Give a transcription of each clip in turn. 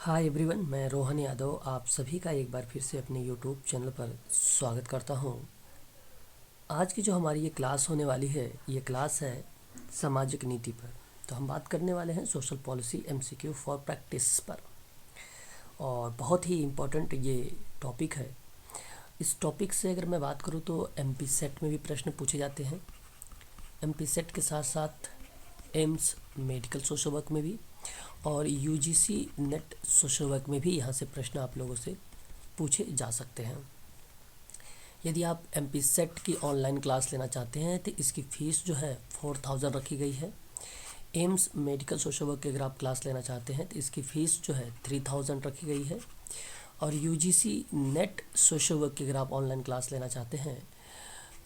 Hi everyone, मैं रोहन यादव आप सभी का एक बार फिर से अपने यूट्यूब चैनल पर स्वागत करता हूं। आज की जो हमारी ये क्लास होने वाली है, ये क्लास है सामाजिक नीति पर। तो हम बात करने वाले हैं social policy MCQ for practice पर, और बहुत ही इम्पोर्टेंट ये टॉपिक है। इस टॉपिक से अगर मैं बात करूँ तो एमपी सेट में भी प्रश्न पूछे जाते हैं। एमपी सेट के साथ साथ एम्स मेडिकल सोशल वर्क में भी और यूजीसी नेट सोशल वर्क में भी यहाँ से प्रश्न आप लोगों से पूछे जा सकते हैं। यदि आप एमपी सेट की ऑनलाइन क्लास लेना चाहते हैं तो इसकी फ़ीस जो है 4000 रखी गई है। एम्स मेडिकल सोशल वर्क की अगर आप क्लास लेना चाहते हैं तो इसकी फ़ीस जो है 3000 रखी गई है। और यूजीसी नेट सोशल वर्क की अगर आप ऑनलाइन क्लास लेना चाहते हैं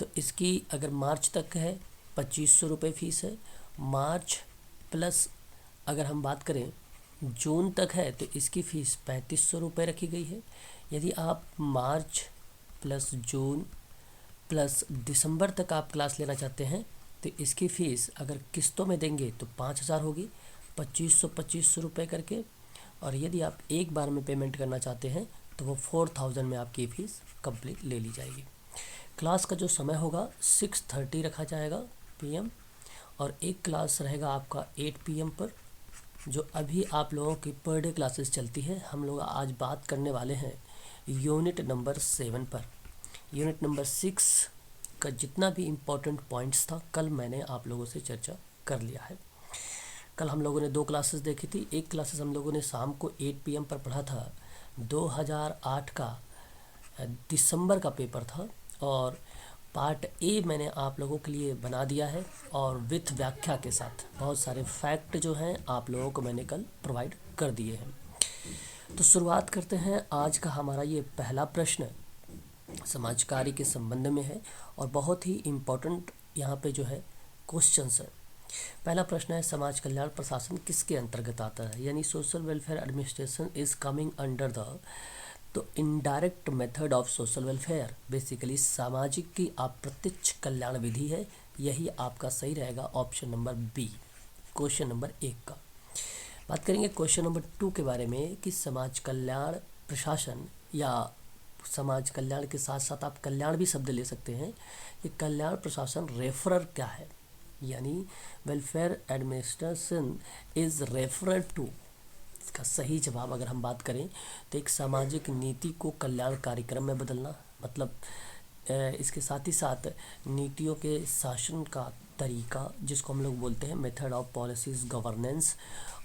तो इसकी अगर मार्च तक है 2500 रुपये फ़ीस है। मार्च प्लस अगर हम बात करें जून तक है तो इसकी फ़ीस 3500 रुपये रखी गई है। यदि आप मार्च प्लस जून प्लस दिसंबर तक आप क्लास लेना चाहते हैं तो इसकी फ़ीस अगर किस्तों में देंगे तो 5000 होगी, 2500 रुपये करके। और यदि आप एक बार में पेमेंट करना चाहते हैं तो वो 4000 में आपकी फ़ीस कंप्लीट ले ली जाएगी। क्लास का जो समय होगा 6:30 रखा जाएगा PM, और एक क्लास रहेगा आपका 8 PM पर। जो अभी आप लोगों की पर डे क्लासेस चलती है, हम लोग आज बात करने वाले हैं यूनिट नंबर 7 पर। यूनिट नंबर 6 का जितना भी इम्पोर्टेंट पॉइंट्स था कल मैंने आप लोगों से चर्चा कर लिया है। कल हम लोगों ने 2 क्लासेस देखी थी। एक क्लासेस हम लोगों ने शाम को 8 PM पर पढ़ा था। 2008 का दिसंबर का पेपर था, और पार्ट ए मैंने आप लोगों के लिए बना दिया है और विथ व्याख्या के साथ बहुत सारे फैक्ट जो हैं आप लोगों को मैंने कल प्रोवाइड कर दिए हैं। तो शुरुआत करते हैं। आज का हमारा ये पहला प्रश्न समाज कार्य के संबंध में है और बहुत ही इम्पोर्टेंट यहाँ पे जो है क्वेश्चंस है। पहला प्रश्न है, समाज कल्याण प्रशासन किसके अंतर्गत आता है? यानी social welfare administration is coming under the, तो indirect method of social welfare, basically सामाजिक की अप्रत्यक्ष कल्याण विधि है। यही आपका सही रहेगा, option number B, question number 1 का। बात करेंगे क्वेश्चन नंबर 2 के बारे में कि समाज कल्याण प्रशासन, या समाज कल्याण के साथ साथ आप कल्याण भी शब्द ले सकते हैं, कि कल्याण प्रशासन रेफरर क्या है? यानी welfare administration is referrer to. इसका सही जवाब अगर हम बात करें तो एक सामाजिक नीति को कल्याण कार्यक्रम में बदलना, मतलब इसके साथ ही साथ नीतियों के शासन का तरीका, जिसको हम लोग बोलते हैं मेथड ऑफ पॉलिसीज गवर्नेंस,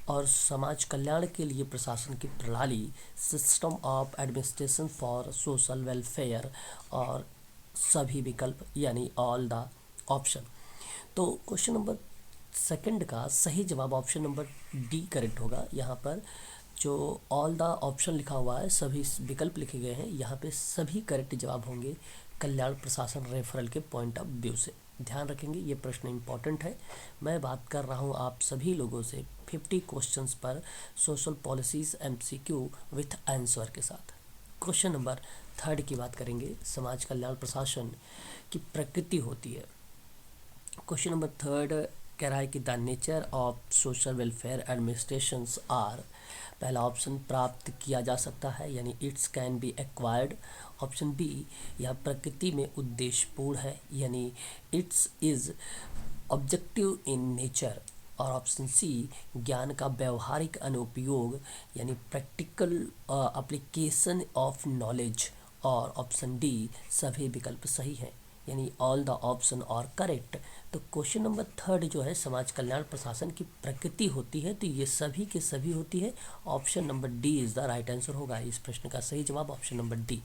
और समाज कल्याण के लिए प्रशासन की प्रणाली, system of administration for social welfare, और सभी विकल्प यानी ऑल द ऑप्शन। तो क्वेश्चन नंबर 2 का सही जवाब ऑप्शन नंबर डी करेक्ट होगा। यहाँ पर जो ऑल द ऑप्शन लिखा हुआ है, सभी विकल्प लिखे गए हैं, यहाँ पे सभी करेक्ट जवाब होंगे कल्याण प्रशासन रेफरल के पॉइंट ऑफ व्यू से। ध्यान रखेंगे, ये प्रश्न इंपॉर्टेंट है। मैं बात कर रहा हूँ आप सभी लोगों से 50 क्वेश्चंस पर social policies MCQ with answer के साथ। क्वेश्चन नंबर 3 की बात करेंगे, समाज कल्याण प्रशासन की प्रकृति होती है। क्वेश्चन नंबर 3 कह रहा है कि the nature of social welfare administrations are, पहला ऑप्शन प्राप्त किया जा सकता है, यानी it's can be acquired. Option B, यह प्रकृति में उद्देश्यपूर्ण है, यानी it's is objective in nature. और ऑप्शन सी, ज्ञान का व्यवहारिक अनुपयोग, यानी प्रैक्टिकल एप्लीकेशन ऑफ नॉलेज। और ऑप्शन डी, सभी विकल्प सही हैं, यानी all the option are correct. तो क्वेश्चन नंबर 3 जो है समाज कल्याण प्रशासन की प्रकृति होती है, तो ये सभी के सभी होती है। Option number D is the right answer होगा। इस प्रश्न का सही जवाब ऑप्शन नंबर डी।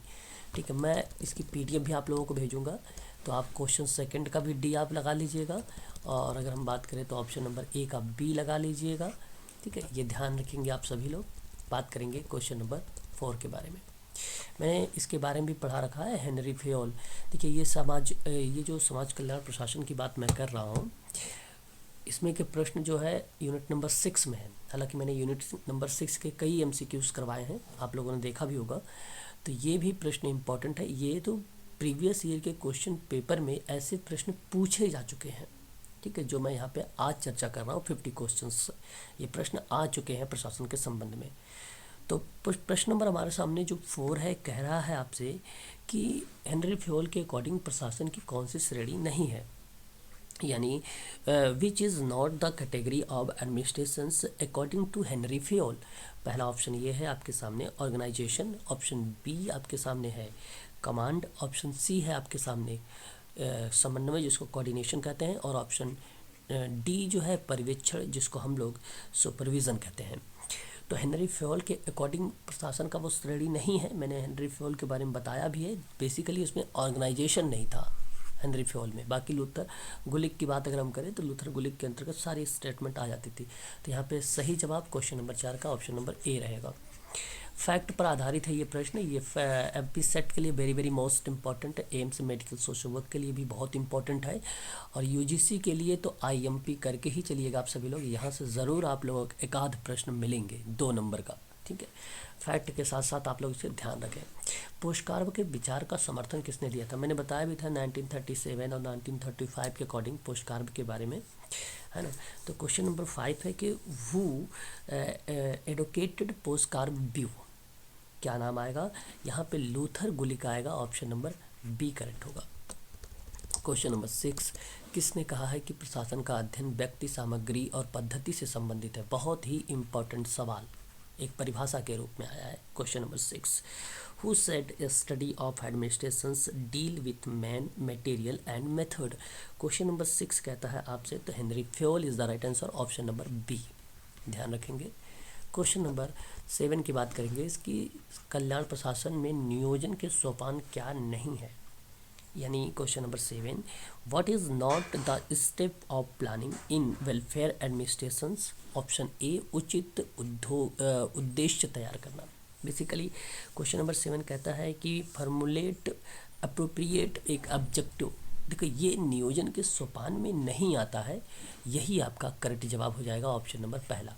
ठीक है, मैं इसकी PDF भी आप लोगों को भेजूंगा, तो आप क्वेश्चन 2 का भी डी आप लगा लीजिएगा, और अगर हम बात करें तो ऑप्शन नंबर ए का बी लगा लीजिएगा। ठीक है, ये ध्यान रखेंगे आप सभी लोग। बात करेंगे क्वेश्चन नंबर 4 के बारे में। मैंने इसके बारे में भी पढ़ा रखा है, हेनरी फेयोल। देखिए, ये जो समाज कल्याण प्रशासन की बात मैं कर रहा हूँ, इसमें के प्रश्न जो है यूनिट नंबर 6 में है। हालांकि मैंने यूनिट नंबर 6 के कई MCQs करवाए हैं, आप लोगों ने देखा भी होगा, तो ये भी प्रश्न इंपॉर्टेंट है। ये तो प्रीवियस ईयर के क्वेश्चन पेपर में ऐसे प्रश्न पूछे जा चुके हैं। ठीक है, जो मैं यहाँ पे आज चर्चा कर रहा हूँ 50 क्वेश्चंस, ये प्रश्न आ चुके हैं प्रशासन के संबंध में। तो प्रश्न नंबर हमारे सामने जो 4 है, कह रहा है आपसे कि हेनरी फ्योल के अकॉर्डिंग प्रशासन की कौन सी श्रेणी नहीं है, यानी which is not the category of administrations according to Henry Fayol. पहला ऑप्शन ये है आपके सामने ऑर्गेनाइजेशन, ऑप्शन बी आपके सामने है कमांड, ऑप्शन सी है आपके सामने समन्वय जिसको कोऑर्डिनेशन कहते हैं, और ऑप्शन डी जो है पर्यवेक्षण जिसको हम लोग सुपरविज़न कहते हैं। तो हेनरी फ्योल के अकॉर्डिंग प्रशासन का वो श्रेणी नहीं है, मैंने हेनरी फ्योल के बारे में बताया भी है। बेसिकली उसमें ऑर्गेनाइजेशन नहीं था हेनरी फ्योल में। बाकी लूथर गुलिक की बात अगर हम करें तो लूथर गुलिक के अंतर्गत सारी स्टेटमेंट आ जाती थी। तो यहाँ पे सही जवाब क्वेश्चन नंबर 4 का ऑप्शन नंबर ए रहेगा। फैक्ट पर आधारित है ये प्रश्न, ये एमपी सेट के लिए वेरी वेरी मोस्ट इंपॉर्टेंट है, एम्स मेडिकल सोशल वर्क के लिए भी बहुत इंपॉर्टेंट है, और यूजीसी के लिए तो आईएमपी करके ही चलिएगा आप सभी लोग। यहाँ से ज़रूर आप लोगों को एक आध प्रश्न मिलेंगे 2 नंबर का, ठीक है। फैक्ट के साथ साथ आप लोग इसे ध्यान रखें। पोस्टकार्ब के विचार का समर्थन किसने दिया था, मैंने बताया भी था 1937 और 1935 के अकॉर्डिंग पोस्टकार्ब के बारे में, है ना। तो क्वेश्चन नंबर 5 है कि हु एडवोकेटेड पोस्टकार्ब व्यू, क्या नाम आएगा यहाँ पे, लूथर गुलिक आएगा, ऑप्शन नंबर बी करेक्ट होगा। क्वेश्चन नंबर 6, किसने कहा है कि प्रशासन का अध्ययन व्यक्ति, सामग्री और पद्धति से संबंधित है। बहुत ही इंपॉर्टेंट सवाल, एक परिभाषा के रूप में आया है। Question number 6, who said study of administrations deal with man, material and method. Question number 6 कहता है आपसे, तो Henry Fayol is the right answer, option number B, ध्यान रखेंगे। क्वेश्चन नंबर 7 की बात करेंगे, इसकी कल्याण प्रशासन में नियोजन के सोपान क्या नहीं है, यानी question number 7, what is not the step of planning in welfare administrations. Option A उचित उद्देश्य तैयार करना। बेसिकली क्वेश्चन नंबर 7 कहता है कि फॉर्मुलेट अप्रोप्रिएट एक ऑब्जेक्टिव। देखो ये नियोजन के सोपान में नहीं आता है, यही आपका करेक्ट जवाब हो जाएगा, ऑप्शन नंबर पहला।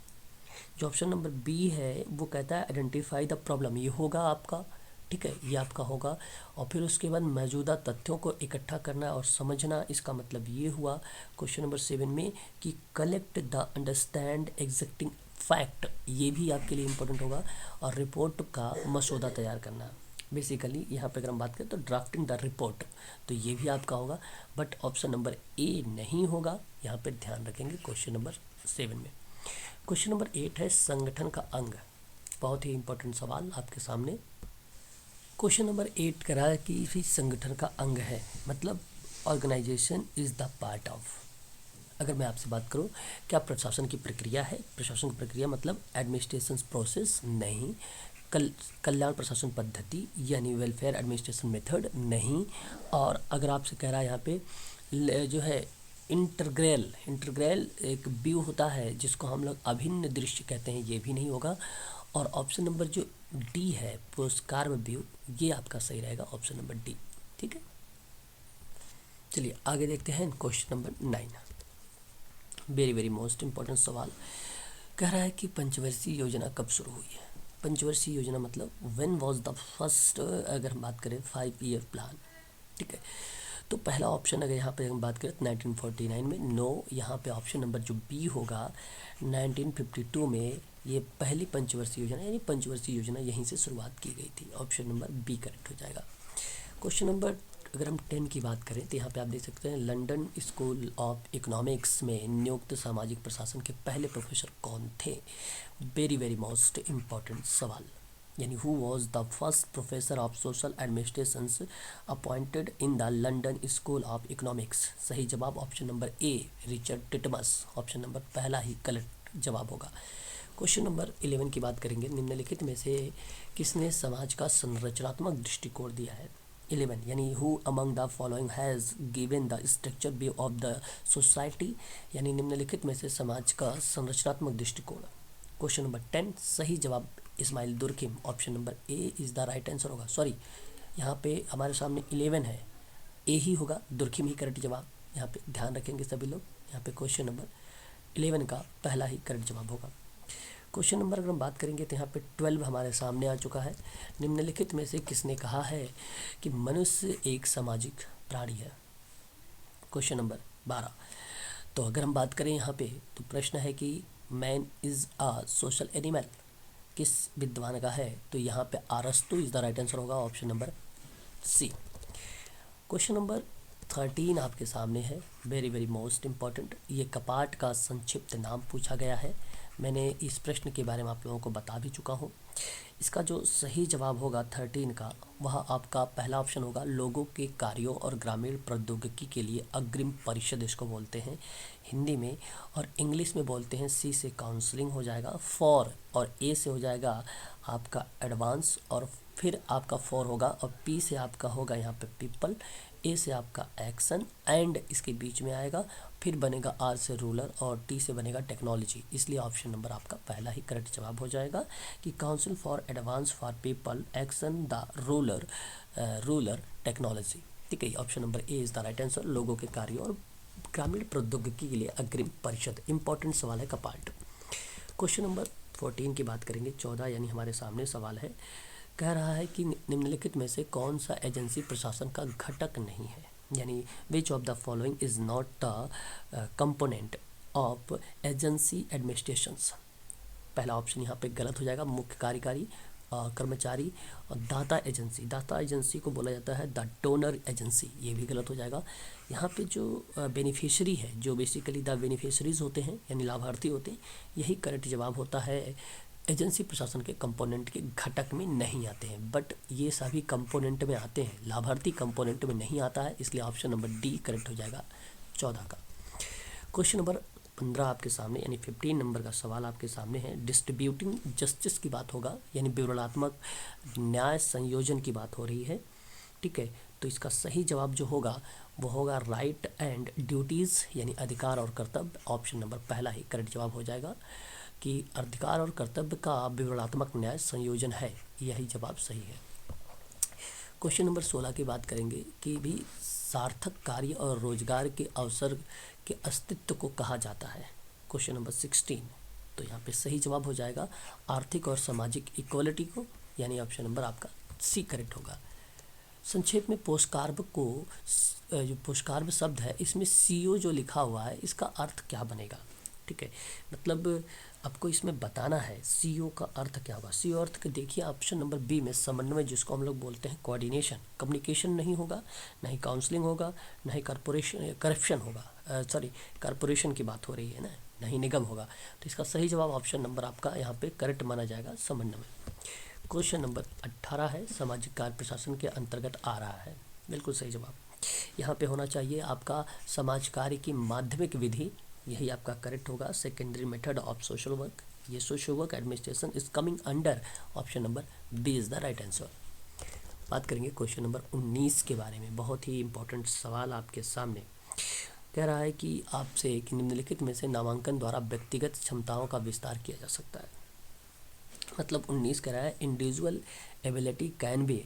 जो ऑप्शन नंबर बी है वो कहता है आइडेंटिफाई द प्रॉब्लम, ये होगा आपका, ठीक है, ये आपका होगा। और फिर उसके बाद मौजूदा तथ्यों को इकट्ठा करना और समझना, इसका मतलब ये हुआ क्वेश्चन नंबर 7 में कि collect the understand existing fact, ये भी आपके लिए इंपॉर्टेंट होगा। और रिपोर्ट का मसौदा तैयार करना, बेसिकली यहाँ पे अगर हम बात करें तो ड्राफ्टिंग द रिपोर्ट, तो ये भी आपका होगा। बट ऑप्शन नंबर ए नहीं होगा, यहाँ पे ध्यान रखेंगे क्वेश्चन नंबर 7 में। क्वेश्चन नंबर 8 है संगठन का अंग, बहुत ही इंपॉर्टेंट सवाल आपके सामने। क्वेश्चन नंबर 8 कह रहा है कि भी संगठन का अंग है, मतलब organisation is the part of. अगर मैं आपसे बात करूं क्या प्रशासन की प्रक्रिया है, प्रशासन की प्रक्रिया मतलब एडमिनिस्ट्रेशन प्रोसेस नहीं, कल्याण प्रशासन पद्धति यानी वेलफेयर एडमिनिस्ट्रेशन मेथड नहीं, और अगर आपसे कह रहा है यहाँ पे जो है इंटरग्रेल एक व्यू होता है जिसको हम लोग अभिन्न दृश्य कहते हैं, ये भी नहीं होगा। और ऑप्शन नंबर जो डी है पुरस्कार व्यू, ये आपका सही रहेगा, ऑप्शन नंबर डी, ठीक है। चलिए आगे देखते हैं question number 9, very very most important सवाल। कह रहा है कि पंचवर्षीय योजना कब शुरू हुई है। पंचवर्षीय योजना मतलब व्हेन वाज द फर्स्ट, अगर हम बात करें 5 ईयर प्लान, ठीक है। तो पहला ऑप्शन अगर यहाँ पे हम बात करें तो 1949 में, नो, यहाँ पे ऑप्शन नंबर जो बी होगा 1952 में ये पहली पंचवर्षीय योजना यानी पंचवर्षीय योजना यहीं से शुरुआत की गई थी, ऑप्शन नंबर बी करेक्ट हो जाएगा। क्वेश्चन नंबर अगर हम 10 की बात करें तो यहाँ पे आप देख सकते हैं लंदन स्कूल ऑफ इकोनॉमिक्स में नियुक्त सामाजिक प्रशासन के पहले प्रोफेसर कौन थे। वेरी वेरी मोस्ट इम्पॉर्टेंट सवाल, यानी who was the first professor of social administrations appointed in the London School of Economics. सही जवाब option number A Richard Titmuss, option number पहला ही करेक्ट जवाब होगा। क्वेश्चन नंबर 11 की बात करेंगे, निम्नलिखित में से किसने समाज का संरचनात्मक दृष्टिकोण दिया है। 11 यानी who among the following has given the structure view of the society, यानी निम्नलिखित में से समाज का संरचनात्मक दृष्टिकोण। क्वेश्चन नंबर 10 सही जवाब Emile Durkheim, option number A is the right answer होगा। सॉरी, यहाँ पे हमारे सामने 11 है, ए ही होगा, दुर्खिम ही करेक्ट जवाब। यहाँ पे ध्यान रखेंगे सभी लोग, यहाँ पे क्वेश्चन नंबर 11 का पहला ही करेक्ट जवाब होगा। क्वेश्चन नंबर अगर हम बात करेंगे तो यहाँ पे 12 हमारे सामने आ चुका है। निम्नलिखित में से किसने कहा है कि मनुष्य एक सामाजिक प्राणी है। क्वेश्चन नंबर 12, तो अगर हम बात करें यहाँ पे तो प्रश्न है कि man is a social animal, किस विद्वान का है, तो यहाँ पे अरस्तु इज द राइट आंसर होगा, option number C. Question number 13 आपके सामने है, वेरी वेरी मोस्ट इम्पॉर्टेंट। ये कपाट का संक्षिप्त नाम पूछा गया है। मैंने इस प्रश्न के बारे में आप लोगों को बता भी चुका हूँ। इसका जो सही जवाब होगा 13 का, वह आपका पहला ऑप्शन होगा, लोगों के कार्यों और ग्रामीण प्रौद्योगिकी के लिए अग्रिम परिषद इसको बोलते हैं हिंदी में, और इंग्लिश में बोलते हैं। सी से काउंसलिंग हो जाएगा, फॉर और ए से हो जाएगा आपका एडवांस, और फिर आपका फॉर होगा, और पी से आपका होगा यहाँ पे पीपल, ए से आपका एक्शन, एंड इसके बीच में आएगा, फिर बनेगा आर से रूलर, और टी से बनेगा टेक्नोलॉजी। इसलिए ऑप्शन नंबर आपका पहला ही करेक्ट जवाब हो जाएगा कि council for advance for people, action, the ruler technology. ठीक है, option number A is the right answer, लोगों के कार्यों और ग्रामीण प्रौद्योगिकी के लिए अग्रिम परिषद। इंपॉर्टेंट सवाल है कपाट। क्वेश्चन नंबर 14 की बात करेंगे, 14 यानी हमारे सामने सवाल है, कह रहा है कि निम्नलिखित में से कौन सा एजेंसी प्रशासन का घटक नहीं है, यानी which of the following is not the component of agency administrations. पहला ऑप्शन यहाँ पे गलत हो जाएगा, मुख्य कार्यकारी कर्मचारी और दाता एजेंसी। दाता एजेंसी को बोला जाता है द डोनर एजेंसी, ये भी गलत हो जाएगा। यहाँ पे जो बेनिफिशियरी है, जो बेसिकली द बेनिफिशरीज होते हैं यानी लाभार्थी होते हैं, यही करेक्ट जवाब होता है। एजेंसी प्रशासन के कंपोनेंट के घटक में नहीं आते हैं, बट ये सभी कंपोनेंट में आते हैं, लाभार्थी कंपोनेंट में नहीं आता है, इसलिए ऑप्शन नंबर डी करेक्ट हो जाएगा 14 का। क्वेश्चन नंबर 15 आपके सामने, यानी 15 नंबर का सवाल आपके सामने है। डिस्ट्रीब्यूटिंग जस्टिस की बात होगा, यानी विवरणात्मक न्याय संयोजन की बात हो रही है। ठीक है, तो इसका सही जवाब जो होगा वो होगा राइट एंड ड्यूटीज़, यानी अधिकार और कर्तव्य। ऑप्शन नंबर पहला ही करेक्ट जवाब हो जाएगा कि अधिकार और कर्तव्य का विवरणात्मक न्याय संयोजन है, यही जवाब सही है। क्वेश्चन नंबर 16 की बात करेंगे कि भी सार्थक कार्य और रोजगार के अवसर के अस्तित्व को कहा जाता है। क्वेश्चन नंबर 16, तो यहाँ पे सही जवाब हो जाएगा आर्थिक और सामाजिक इक्वलिटी को, यानी ऑप्शन नंबर आपका सी करेक्ट होगा। संक्षेप में पोस्टकार्ब को, जो पोस्टकार्ब शब्द है इसमें सीओ जो लिखा हुआ है, इसका अर्थ क्या बनेगा। ठीक है, मतलब आपको इसमें बताना है सीओ का अर्थ क्या होगा। सीओ अर्थ के देखिए ऑप्शन नंबर बी में समन्वय, जिसको हम लोग बोलते हैं कोऑर्डिनेशन। कम्युनिकेशन नहीं होगा, ना ही काउंसलिंग होगा, ना ही करप्शन होगा, सॉरी कॉरपोरेशन की बात हो रही है ना, नहीं निगम होगा। तो इसका सही जवाब ऑप्शन नंबर आपका यहाँ पे करेक्ट माना जाएगा, समन्वय। क्वेश्चन नंबर 18 है, सामाजिक कार्य प्रशासन के अंतर्गत आ रहा है, बिल्कुल सही जवाब यहाँ पे होना चाहिए आपका समाज कार्य की माध्यमिक विधि, यही आपका करेक्ट होगा। Secondary method of social work, ये social work administration is coming under, option number B is the right answer. बात करेंगे क्वेश्चन नंबर 19 के बारे में, बहुत ही इंपॉर्टेंट सवाल आपके सामने। कह रहा है कि आपसे कि निम्नलिखित में से नामांकन द्वारा व्यक्तिगत क्षमताओं का विस्तार किया जा सकता है। मतलब 19 कह रहा है individual ability can be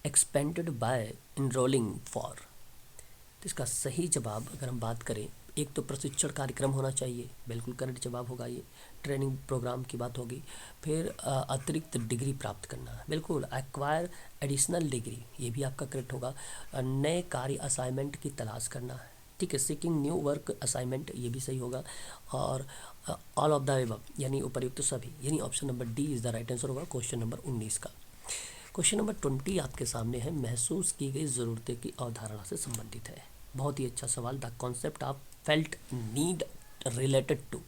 expanded by enrolling for. तो इसका सही जवाब अगर हम बात करें, एक तो प्रशिक्षण कार्यक्रम होना चाहिए, बिल्कुल करेक्ट जवाब होगा ये। ट्रेनिंग प्रोग्राम की बात होगी, फिर अतिरिक्त डिग्री प्राप्त करना, बिल्कुल एक्वायर एडिशनल डिग्री, ये भी आपका करेक्ट होगा। नए कार्य असाइनमेंट की तलाश करना, ठीक है, सीकिंग न्यू वर्क असाइनमेंट, ये भी सही होगा। और ऑल ऑफ द अबव, यानी उपर्युक्त सभी, यानी option number D is the right answer होगा क्वेश्चन नंबर 19 का। क्वेश्चन नंबर 20 आपके सामने है, महसूस की गई ज़रूरतें की अवधारणा से संबंधित है। बहुत ही अच्छा सवाल, the concept of felt need related to,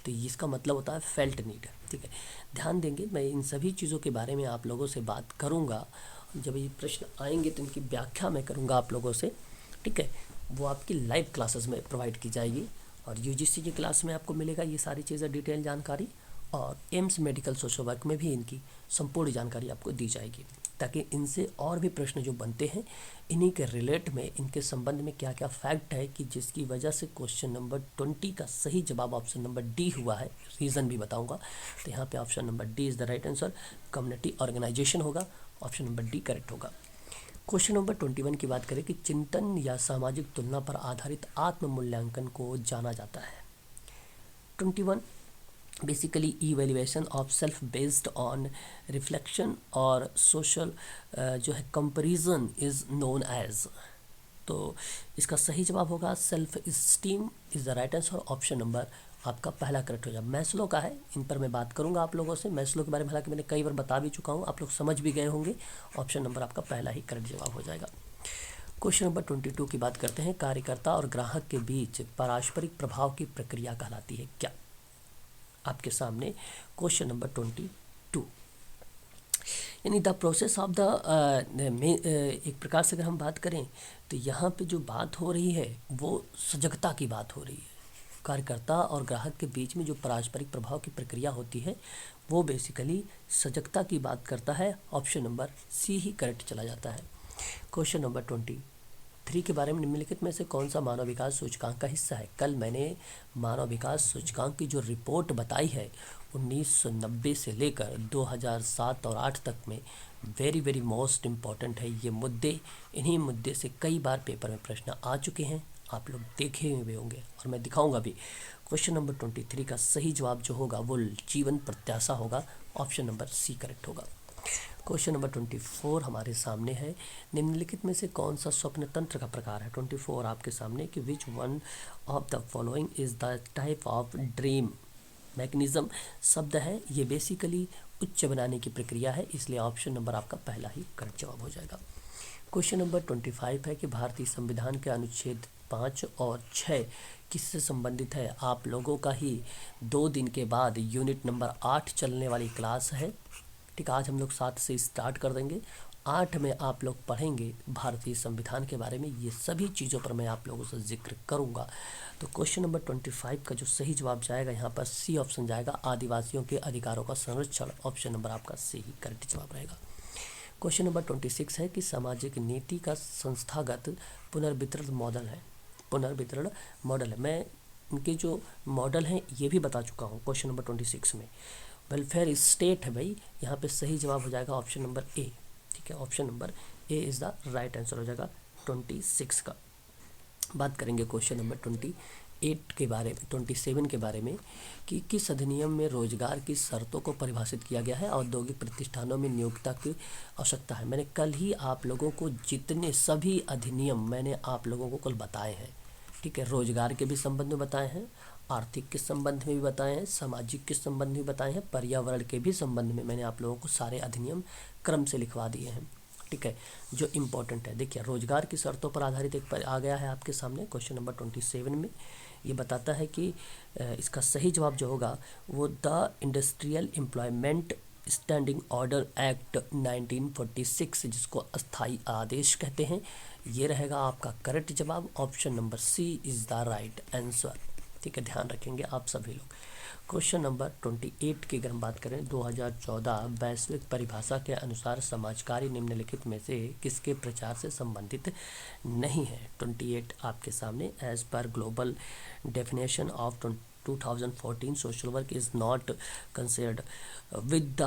तो इसका मतलब होता है फेल्ट नीड। ठीक है, ध्यान देंगे, मैं इन सभी चीज़ों के बारे में आप लोगों से बात करूँगा। जब ये प्रश्न आएंगे तो इनकी व्याख्या मैं करूँगा आप लोगों से। ठीक है, वो आपकी लाइव क्लासेस में प्रोवाइड की जाएगी, और यूजीसी की क्लास में आपको मिलेगा ये सारी चीज़ें डिटेल जानकारी, और एम्स मेडिकल सोशल वर्क में भी इनकी संपूर्ण जानकारी आपको दी जाएगी, ताकि इनसे और भी प्रश्न जो बनते हैं इन्हीं के रिलेट में, इनके संबंध में क्या क्या फैक्ट है कि जिसकी वजह से क्वेश्चन नंबर 20 का सही जवाब ऑप्शन नंबर डी हुआ है, रीज़न भी बताऊंगा। तो यहाँ पे option number D is the right answer, community organisation होगा, ऑप्शन नंबर डी करेक्ट होगा। क्वेश्चन नंबर 21 की बात करें कि चिंतन या सामाजिक तुलना पर आधारित आत्म मूल्यांकन को जाना जाता है। 21 basically evaluation of self based on reflection और सोशल जो है कंपैरिजन इज़ नोन एज। तो इसका सही जवाब होगा self esteem is the right answer, option number आपका पहला करेक्ट हो जाएगा। मैस्लो का है, इन पर मैं बात करूंगा आप लोगों से। मैस्लो के बारे में हालांकि मैंने कई बार बता भी चुका हूँ, आप लोग समझ भी गए होंगे। ऑप्शन नंबर आपका पहला ही करेक्ट जवाब हो जाएगा। क्वेश्चन नंबर 22 की बात करते हैं। कार्यकर्ता और ग्राहक के बीच पारस्परिक प्रभाव की प्रक्रिया कहलाती है क्या? आपके सामने क्वेश्चन नंबर 22, यानी द प्रोसेस ऑफ द एक प्रकार से अगर हम बात करें तो यहाँ पे जो बात हो रही है वो सजगता की बात हो रही है। कार्यकर्ता और ग्राहक के बीच में जो पारस्परिक प्रभाव की प्रक्रिया होती है वो बेसिकली सजगता की बात करता है। ऑप्शन नंबर सी ही करेक्ट चला जाता है। क्वेश्चन नंबर 23 के बारे में निम्नलिखित में से कौन सा मानव विकास सूचकांक का हिस्सा है? कल मैंने मानव विकास सूचकांक की जो रिपोर्ट बताई है 1990 से लेकर 2007 और 8 तक में, वेरी वेरी मोस्ट इम्पॉर्टेंट है ये मुद्दे। इन्हीं मुद्दे से कई बार पेपर में प्रश्न आ चुके हैं, आप लोग देखे हुए होंगे और मैं दिखाऊंगा भी। क्वेश्चन नंबर 23 का सही जवाब जो होगा वो जीवन प्रत्याशा होगा। ऑप्शन नंबर सी करेक्ट होगा। क्वेश्चन नंबर 24 हमारे सामने है। निम्नलिखित में से कौन सा स्वप्न तंत्र का प्रकार है? 24 आपके सामने कि विच one of the following is the type of dream mechanism शब्द है। ये बेसिकली उच्च बनाने की प्रक्रिया है, इसलिए ऑप्शन नंबर आपका पहला ही करेक्ट जवाब हो जाएगा। क्वेश्चन नंबर 25 है कि भारतीय संविधान के अनुच्छेद 5 और 6 किससे संबंधित है? आप लोगों का ही 2 दिन के बाद यूनिट नंबर 8 चलने वाली क्लास है। ठीक, आज हम लोग 7 से स्टार्ट कर देंगे। 8 में आप लोग पढ़ेंगे भारतीय संविधान के बारे में। ये सभी चीज़ों पर मैं आप लोगों से जिक्र करूंगा। तो क्वेश्चन नंबर 25 का जो सही जवाब जाएगा यहाँ पर सी ऑप्शन जाएगा, आदिवासियों के अधिकारों का संरक्षण। ऑप्शन नंबर आपका सी ही करेक्ट जवाब रहेगा। क्वेश्चन नंबर 26 है कि सामाजिक नीति का संस्थागत पुनर्वितरण मॉडल है। पुनर्वितरण मॉडल है, मैं इनके जो मॉडल हैं ये भी बता चुका हूँ क्वेश्चन नंबर 26 में। वेलफेयर स्टेट है भाई, यहाँ पे सही जवाब हो जाएगा ऑप्शन नंबर ए। ठीक है, option number A is the right answer हो जाएगा 26 का। बात करेंगे क्वेश्चन नंबर 28 के बारे में, 27 के बारे में कि किस अधिनियम में रोजगार की शर्तों को परिभाषित किया गया है? औद्योगिक प्रतिष्ठानों में नियोक्ता की आवश्यकता है। मैंने कल ही आप लोगों को जितने सभी अधिनियम मैंने आप लोगों को कल बताए हैं। ठीक है, रोजगार के भी संबंध में बताए हैं, आर्थिक के संबंध में भी बताए हैं, सामाजिक के संबंध में बताए हैं, पर्यावरण के भी संबंध में मैंने आप लोगों को सारे अधिनियम क्रम से लिखवा दिए हैं। ठीक है, जो इम्पोर्टेंट है देखिए, रोजगार की शर्तों पर आधारित एक पर आ गया है आपके सामने क्वेश्चन नंबर 27 में। ये बताता है कि इसका सही जवाब जो होगा वो the industrial employment standing order act 1946, जिसको अस्थाई आदेश कहते हैं, ये रहेगा आपका करेक्ट जवाब। Option number C is the right answer. ठीक है, ध्यान रखेंगे आप सभी लोग। क्वेश्चन नंबर 28 की अगर हम बात करें, 2014 वैश्विक परिभाषा के अनुसार समाज कार्य निम्नलिखित में से किसके प्रचार से संबंधित नहीं है? 28 आपके सामने, as per global definition of 2014 social work is not considered with the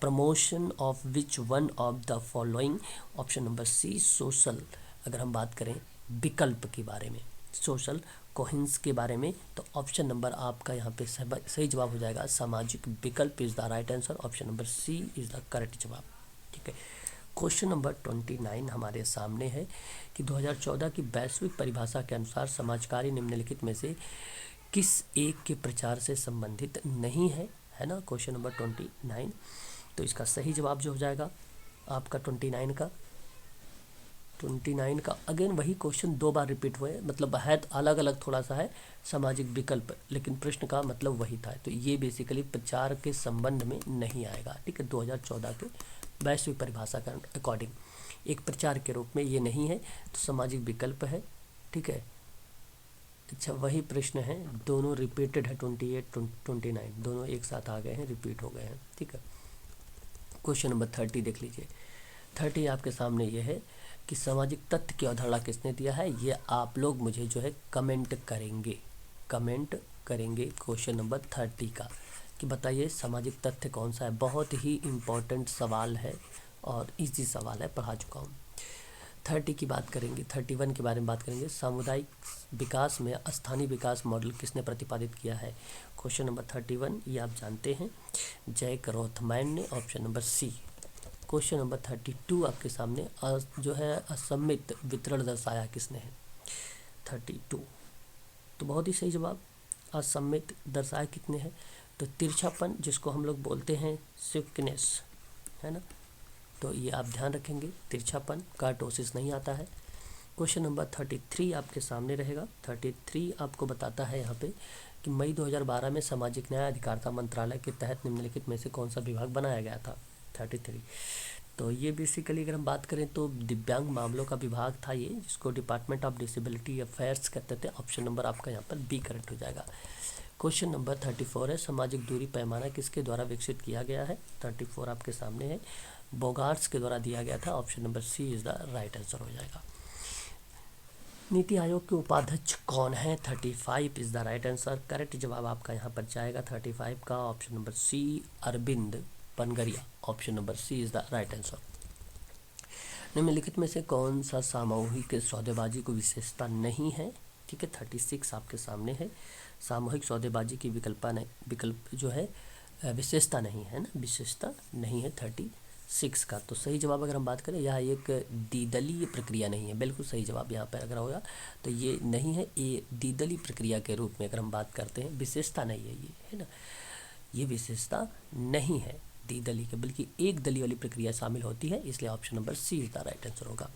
promotion of which one of the following? Option number C social. अगर हम बात करें विकल्प के बारे में, सोशल कोहिंस के बारे में, तो ऑप्शन नंबर आपका यहाँ पे सही जवाब हो जाएगा सामाजिक विकल्प is the right answer. Option number C is the correct जवाब। ठीक है, क्वेश्चन नंबर 29 हमारे सामने है कि 2014 की वैश्विक परिभाषा के अनुसार समाज कार्य निम्नलिखित में से किस एक के प्रचार से संबंधित नहीं है? है ना, क्वेश्चन नंबर 29। तो इसका सही जवाब जो हो जाएगा आपका 29 का अगेन वही क्वेश्चन 2 बार रिपीट हुए, मतलब है अलग अलग थोड़ा सा है, सामाजिक विकल्प, लेकिन प्रश्न का मतलब वही था। तो ये बेसिकली प्रचार के संबंध में नहीं आएगा। ठीक है, 2014 के वैश्विक परिभाषा के अकॉर्डिंग एक प्रचार के रूप में ये नहीं है, तो सामाजिक विकल्प है। ठीक है, अच्छा वही प्रश्न है, दोनों रिपीटेड है, 28 29 दोनों एक साथ आ गए हैं, रिपीट हो गए हैं। ठीक है, क्वेश्चन नंबर 30 देख लीजिए। 30 आपके सामने ये है कि सामाजिक तथ्य की अवधारणा किसने दिया है? ये आप लोग मुझे जो है कमेंट करेंगे क्वेश्चन नंबर 30 का, कि बताइए सामाजिक तथ्य कौन सा है। बहुत ही इम्पोर्टेंट सवाल है और इजी सवाल है, पढ़ा चुका हूँ। 30 की बात करेंगे, 31 के बारे में बात करेंगे। सामुदायिक विकास में स्थानीय विकास मॉडल किसने प्रतिपादित किया है? क्वेश्चन नंबर 31 ये आप जानते हैं, जैक रोथमैन ने। Option number C. Question number 32 आपके सामने, जो है असममित वितरण दर्शाया किसने है? 32 तो बहुत ही सही जवाब असममित दर्शाए कितने हैं, तो तिरछापन जिसको हम लोग बोलते हैं स्क्विनेस, है ना, तो ये आप ध्यान रखेंगे, तिरछापन, कर्टोसिस नहीं आता है। क्वेश्चन नंबर 33 आपके सामने रहेगा। 33 आपको बताता है यहाँ पे कि मई 2012 में सामाजिक न्याय अधिकारिता मंत्रालय के तहत निम्नलिखित में से कौन सा विभाग बनाया गया था। 33 तो ये बेसिकली अगर हम बात करें तो दिव्यांग मामलों का विभाग था ये, जिसको डिपार्टमेंट ऑफ डिसेबिलिटी अफेयर्स कहते थे। ऑप्शन नंबर आपका यहाँ पर बी करेक्ट हो जाएगा। क्वेश्चन नंबर 34 है, सामाजिक दूरी पैमाना किसके द्वारा विकसित किया गया है। 34 आपके सामने है, बोगार्ट्स के द्वारा दिया गया था। Option number C is the right answer हो जाएगा। नीति आयोग के उपाध्यक्ष कौन है। 35 is the right answer. Correct जवाब आपका यहाँ पर जाएगा 35 का, option number C Arvind Panagariya. Option number C is the right answer. निम्नलिखित में से कौन सा सामूहिक सौदेबाजी को विशेषता नहीं है। ठीक है, 36 आपके सामने है, सामूहिक सौदेबाजी की विकल्प जो है विशेषता नहीं है ना, विशेषता नहीं है 36 का। तो सही जवाब अगर हम बात करें, यह एक द्विदलीय प्रक्रिया नहीं है। बिल्कुल सही जवाब यहाँ पर अगर होगा तो ये नहीं है, ये द्विदलीय प्रक्रिया के रूप में अगर हम बात करते हैं, विशेषता नहीं है ये, है ना, ये विशेषता नहीं है द्विदलीय के, बल्कि एक दलीय वाली प्रक्रिया शामिल होती है, इसलिए option number C is the right answer होगा।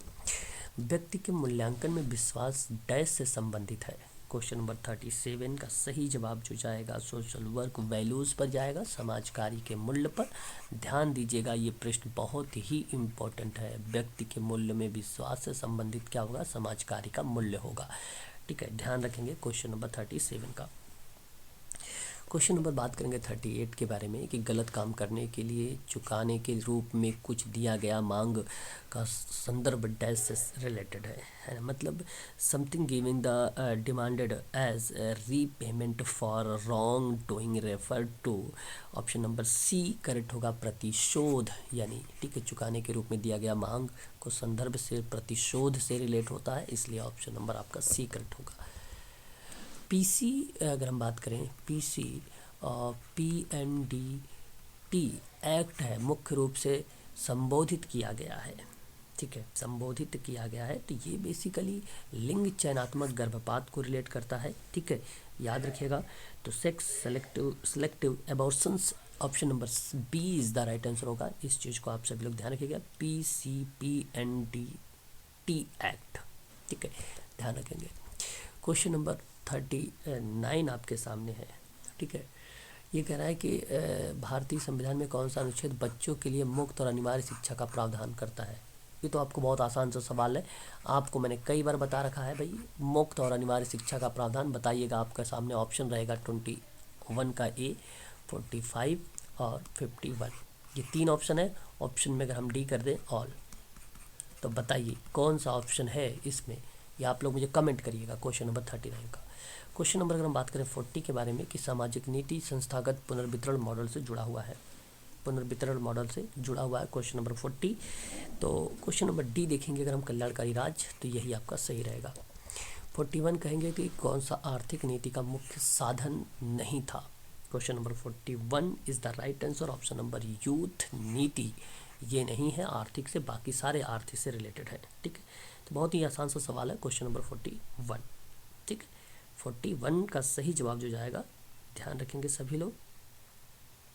व्यक्ति के मूल्यांकन में विश्वास डैश से संबंधित है। क्वेश्चन नंबर 37 का सही जवाब जो जाएगा सोशल वर्क वैल्यूज़ पर जाएगा, समाज कार्य के मूल्य पर। ध्यान दीजिएगा, ये प्रश्न बहुत ही इम्पोर्टेंट है। व्यक्ति के मूल्य में विश्वास से संबंधित क्या होगा, समाज कार्य का मूल्य होगा। ठीक है, ध्यान रखेंगे क्वेश्चन नंबर 37 का। क्वेश्चन नंबर बात करेंगे 38 के बारे में कि गलत काम करने के लिए चुकाने के रूप में कुछ दिया गया मांग का संदर्भ डैश से रिलेटेड है ना, मतलब something giving the demanded as repayment for wrong doing refer to. Option number C correct होगा, प्रतिशोध यानी, ठीक है, चुकाने के रूप में दिया गया मांग को संदर्भ से प्रतिशोध से रिलेट होता है, इसलिए ऑप्शन नंबर आपका सी करेक्ट होगा। पीसी अगर हम बात करें, पीसी PNDT एक्ट है, मुख्य रूप से संबोधित किया गया है। ठीक है, संबोधित किया गया है, तो ये बेसिकली लिंग चयनात्मक गर्भपात को रिलेट करता है। ठीक है, याद रखिएगा। तो sex selective abortions, option number B is the right answer होगा। इस चीज़ को आप सभी लोग ध्यान रखिएगा, PCPNDT एक्ट। ठीक है, ध्यान रखेंगे। क्वेश्चन नंबर 39 आपके सामने है। ठीक है, ये कह रहा है कि भारतीय संविधान में कौन सा अनुच्छेद बच्चों के लिए मुफ्त और अनिवार्य शिक्षा का प्रावधान करता है। ये तो आपको बहुत आसान सा सवाल है, आपको मैंने कई बार बता रखा है भाई, मुफ्त और अनिवार्य शिक्षा का प्रावधान बताइएगा। आपका सामने ऑप्शन रहेगा 21 का ए, 45 और 51, ये 3 ऑप्शन है। ऑप्शन में अगर हम डी कर दें ऑल, तो बताइए कौन सा ऑप्शन है इसमें, ये आप लोग मुझे कमेंट करिएगा। क्वेश्चन नंबर 39 का। क्वेश्चन नंबर अगर हम बात करें 40 के बारे में कि सामाजिक नीति संस्थागत पुनर्वितरण मॉडल से जुड़ा हुआ है, पुनर्वितरण मॉडल से जुड़ा हुआ है क्वेश्चन नंबर 40। तो क्वेश्चन नंबर डी देखेंगे अगर हम, कल्याणकारी राज्य, तो यही आपका सही रहेगा। 41 कहेंगे कि कौन सा आर्थिक नीति का मुख्य साधन नहीं था। Question number 41 is the right answer. Option number youth नीति, ये नहीं है आर्थिक से, बाकी सारे आर्थिक से रिलेटेड है। ठीक है, तो बहुत ही आसान सा सवाल है क्वेश्चन नंबर 41। ठीक, 41 का सही जवाब जो जाएगा, ध्यान रखेंगे सभी लोग,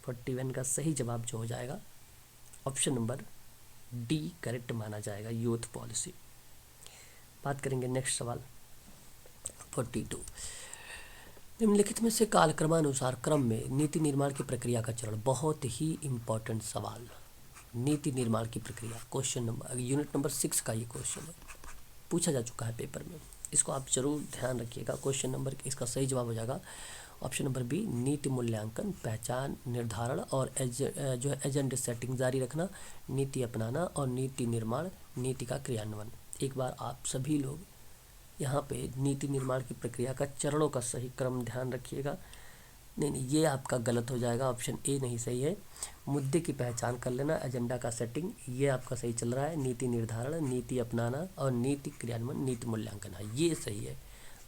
41 का सही जवाब जो हो जाएगा ऑप्शन नंबर डी करेक्ट माना जाएगा, यूथ पॉलिसी। बात करेंगे नेक्स्ट सवाल 42। निम्नलिखित में से कालक्रमानुसार क्रम में नीति निर्माण की प्रक्रिया का चरण, बहुत ही इंपॉर्टेंट सवाल, नीति निर्माण की प्रक्रिया। क्वेश्चन नंबर यूनिट नंबर 6 का ये क्वेश्चन है, पूछा जा चुका है पेपर में, इसको आप जरूर ध्यान रखिएगा। क्वेश्चन नंबर, इसका सही जवाब हो जाएगा ऑप्शन नंबर बी, नीति मूल्यांकन, पहचान, निर्धारण और जो है एजेंडा सेटिंग जारी रखना, नीति अपनाना और नीति निर्माण, नीति का क्रियान्वयन। एक बार आप सभी लोग यहाँ पे नीति निर्माण की प्रक्रिया का चरणों का सही क्रम ध्यान रखिएगा। नहीं, ये आपका गलत हो जाएगा, ऑप्शन ए नहीं सही है। मुद्दे की पहचान कर लेना, एजेंडा का सेटिंग, ये आपका सही चल रहा है। नीति निर्धारण, नीति अपनाना और नीति क्रियान्वयन, नीति मूल्यांकन है, ये सही है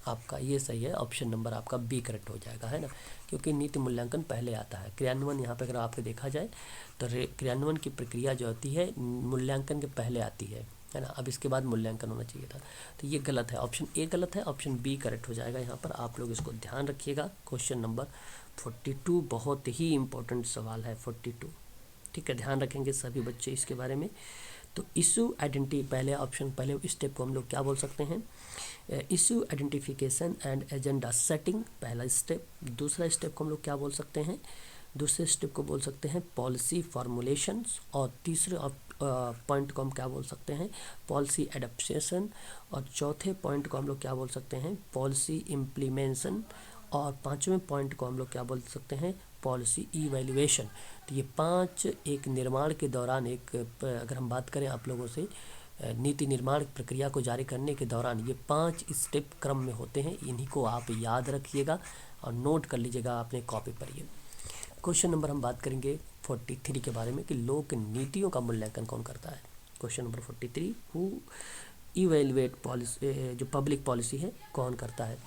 आपका, ये सही है। ऑप्शन नंबर आपका बी करेक्ट हो जाएगा, है ना, क्योंकि नीति मूल्यांकन पहले आता है। क्रियान्वयन यहाँ पे अगर आपको देखा जाए तो क्रियान्वयन की प्रक्रिया जो होती है मूल्यांकन के पहले आती है। है ना। अब इसके बाद मूल्यांकन होना चाहिए था, तो ये गलत है, ऑप्शन ए गलत है, ऑप्शन बी करेक्ट हो जाएगा यहाँ पर। आप लोग इसको ध्यान रखिएगा। क्वेश्चन नंबर 42 बहुत ही इंपॉर्टेंट सवाल है 42, ठीक है, ध्यान रखेंगे सभी बच्चे इसके बारे में। तो इशू आइडेंटिटी, पहले ऑप्शन, पहले स्टेप को हम लोग क्या बोल सकते हैं, issue identification and agenda setting, पहला स्टेप। दूसरा स्टेप को हम लोग क्या बोल सकते हैं, दूसरे स्टेप को बोल सकते हैं पॉलिसी फॉर्मुलेशंस, और तीसरे पॉइंट को हम क्या बोल सकते हैं, पॉलिसी एडप्टेशन, और चौथे पॉइंट को हम लोग क्या बोल सकते हैं, पॉलिसी इम्प्लीमेंशन, और पांचवें पॉइंट को हम लोग क्या बोल सकते हैं, पॉलिसी इवैल्यूएशन। तो ये 5 एक निर्माण के दौरान, एक अगर हम बात करें आप लोगों से, नीति निर्माण प्रक्रिया को जारी करने के दौरान ये 5 स्टेप क्रम में होते हैं। इन्हीं को आप याद रखिएगा और नोट कर लीजिएगा अपने कॉपी पर। ये क्वेश्चन नंबर हम बात करेंगे 43 के बारे में कि लोक नीतियों का मूल्यांकन कौन करता है। Question number 43, who evaluate policy, जो पब्लिक पॉलिसी है कौन करता है।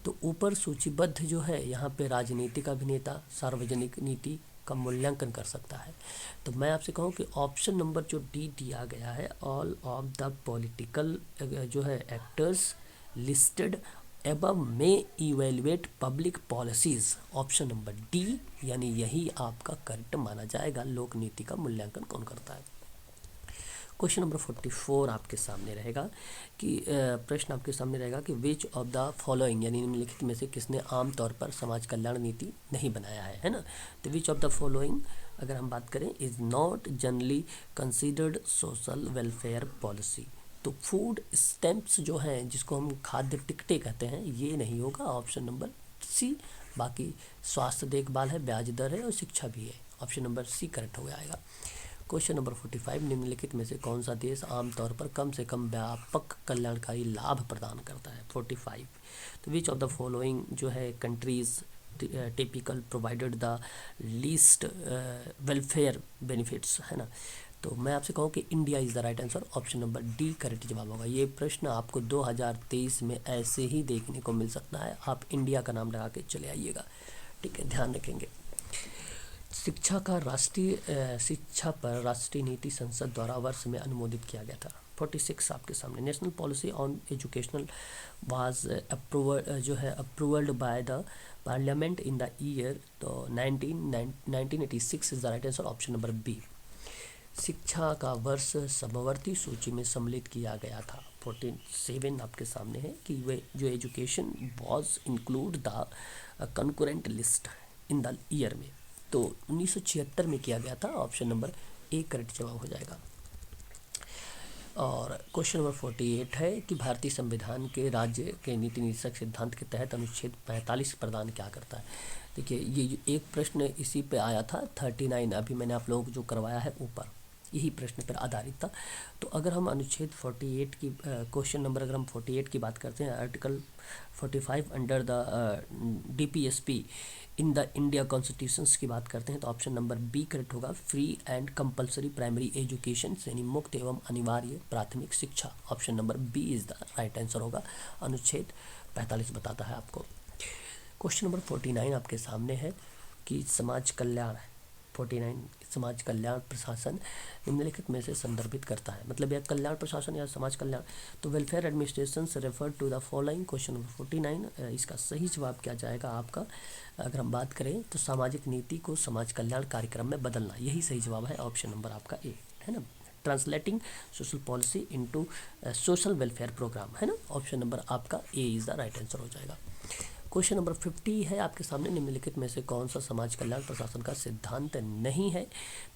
तो ऊपर सूचीबद्ध जो है यहाँ पे राजनीतिक अभिनेता सार्वजनिक नीति का मूल्यांकन कर सकता है। तो मैं आपसे कहूँ कि ऑप्शन नंबर जो डी दिया गया है, ऑल ऑफ द पॉलिटिकल जो है एक्टर्स लिस्टेड एबव में evaluate public policies, option number D, यानी यही आपका करेक्ट माना जाएगा। लोक नीति का मूल्यांकन कौन करता है। क्वेश्चन नंबर 44 आपके सामने रहेगा कि प्रश्न आपके सामने रहेगा कि विच ऑफ द फॉलोइंग, यानी निम्नलिखित में से किसने आमतौर पर समाज कल्याण नीति नहीं बनाया है ना। तो विच ऑफ द फॉलोइंग अगर हम बात करें, is not generally considered social welfare policy. तो फूड स्टैम्प्स जो हैं, जिसको हम खाद्य टिकटें कहते हैं, ये नहीं होगा, ऑप्शन नंबर सी। बाकी स्वास्थ्य देखभाल है, ब्याज दर है और शिक्षा भी है, ऑप्शन नंबर सी करेक्ट हो जाएगा। क्वेश्चन नंबर 45, निम्नलिखित में से कौन सा देश आमतौर पर कम से कम व्यापक कल्याणकारी लाभ प्रदान करता है। 45, तो विच ऑफ द फॉलोइंग जो है countries typical provided the least welfare benefits, है ना। तो मैं आपसे कहूँ कि India is the right answer, option number D correct जवाब होगा। ये प्रश्न आपको 2023 में ऐसे ही देखने को मिल सकता है, आप इंडिया का नाम लगा के चले आइएगा, ठीक है, ध्यान रखेंगे। शिक्षा का शिक्षा पर राष्ट्रीय नीति संसद द्वारा वर्ष में अनुमोदित किया गया था। 46 आपके सामने, national policy on educational was approved by the parliament in the year, तो 1986 is the right answer, option number B. शिक्षा का वर्ष समवर्ती सूची में सम्मिलित किया गया था। 47 आपके सामने है कि वे जो education was include the concurrent list in the year में, तो 1976 में किया गया था, ऑप्शन नंबर ए करेक्ट जवाब हो जाएगा। और क्वेश्चन नंबर 48 है कि भारतीय संविधान के राज्य के नीति निदेशक सिद्धांत के तहत अनुच्छेद 45 प्रदान क्या करता है। देखिए, ये एक प्रश्न इसी पे आया था 39, अभी मैंने आप लोगों को जो करवाया है ऊपर, यही प्रश्न पर आधारित था। तो अगर हम अनुच्छेद 48 की क्वेश्चन नंबर अगर हम 48 की बात करते हैं, article 45 under the DPSP in the India constitutions की बात करते हैं, तो ऑप्शन नंबर बी करेक्ट होगा, free and compulsory primary education, यानी मुक्त एवं अनिवार्य प्राथमिक शिक्षा, option number B is the right answer होगा। अनुच्छेद 45 बताता है आपको। क्वेश्चन नंबर 49 आपके सामने है कि समाज कल्याण, 49 समाज कल्याण प्रशासन निम्नलिखित में से संदर्भित करता है, मतलब यह कल्याण प्रशासन या समाज कल्याण। तो वेलफेयर एडमिनिस्ट्रेशन से refer to the following, question number 49 इसका सही जवाब क्या जाएगा आपका। अगर हम बात करें तो सामाजिक नीति को समाज कल्याण कार्यक्रम में बदलना, यही सही जवाब है, ऑप्शन नंबर आपका ए, है ना। Translating social policy into social welfare program, है ना, ऑप्शन नंबर आपका A is the right answer हो जाएगा। क्वेश्चन नंबर 50 है आपके सामने, निम्नलिखित में से कौन सा समाज कल्याण प्रशासन का सिद्धांत नहीं है।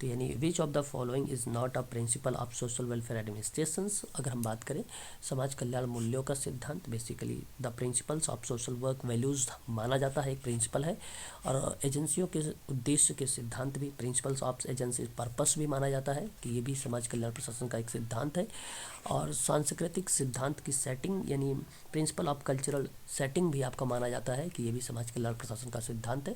तो यानी which of the following is not a principle of social welfare administrations. अगर हम बात करें समाज कल्याण मूल्यों का सिद्धांत, basically the principles of social work values माना जाता है, एक प्रिंसिपल है। और एजेंसियों के उद्देश्य के सिद्धांत भी, प्रिंसिपल्स ऑफ एजेंसी पर्पस भी माना जाता है कि ये भी समाज कल्याण प्रशासन का एक सिद्धांत है। और सांस्कृतिक सिद्धांत की सेटिंग, यानी प्रिंसिपल ऑफ कल्चरल सेटिंग भी आपका माना जाता है कि ये भी समाज कल्याण प्रशासन का सिद्धांत है।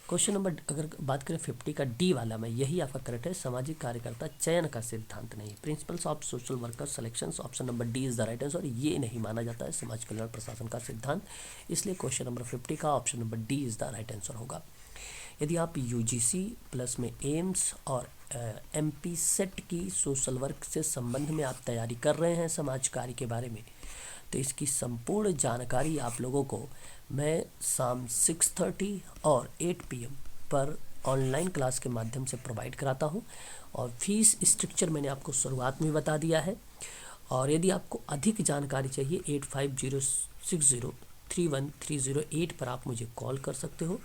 क्वेश्चन नंबर अगर बात करें 50 का डी वाला में, यही आपका करेक्ट है, सामाजिक कार्यकर्ता चयन का सिद्धांत नहीं, principles of social worker selection, option number D is the right answer, ये नहीं माना जाता है समाज कल्याण प्रशासन का सिद्धांत, इसलिए क्वेश्चन नंबर 50 का option number D is the right answer होगा। यदि आप यूजीसी प्लस में एम्स और एमपी सेट की सोशल वर्क से संबंध में आप तैयारी कर रहे हैं समाज कार्य के बारे में, तो इसकी संपूर्ण जानकारी आप लोगों को मैं शाम 6:30 और 8 PM पर ऑनलाइन क्लास के माध्यम से प्रोवाइड कराता हूं। और फीस स्ट्रक्चर मैंने आपको शुरुआत में बता दिया है। और यदि आपको अधिक जानकारी चाहिए 8506031308 पर आप मुझे कॉल कर सकते हो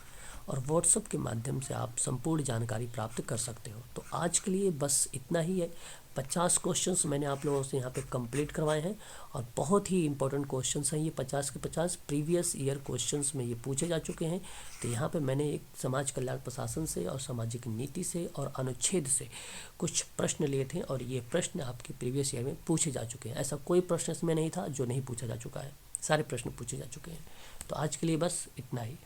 और व्हाट्सएप के माध्यम से आप संपूर्ण जानकारी प्राप्त कर सकते हो। तो आज के लिए बस इतना ही है। 50 क्वेश्चंस मैंने आप लोगों से यहाँ पे कंप्लीट करवाए हैं और बहुत ही इंपॉर्टेंट क्वेश्चंस हैं ये। 50 के 50 प्रीवियस ईयर क्वेश्चंस में ये पूछे जा चुके हैं। तो यहाँ पे मैंने एक समाज कल्याण प्रशासन से और सामाजिक नीति से और अनुच्छेद से कुछ प्रश्न लिए थे और ये प्रश्न आपके प्रीवियस ईयर में पूछे जा चुके हैं। ऐसा कोई प्रश्न इसमें नहीं था जो नहीं पूछा जा चुका है, सारे प्रश्न पूछे जा चुके हैं। तो आज के लिए बस इतना ही।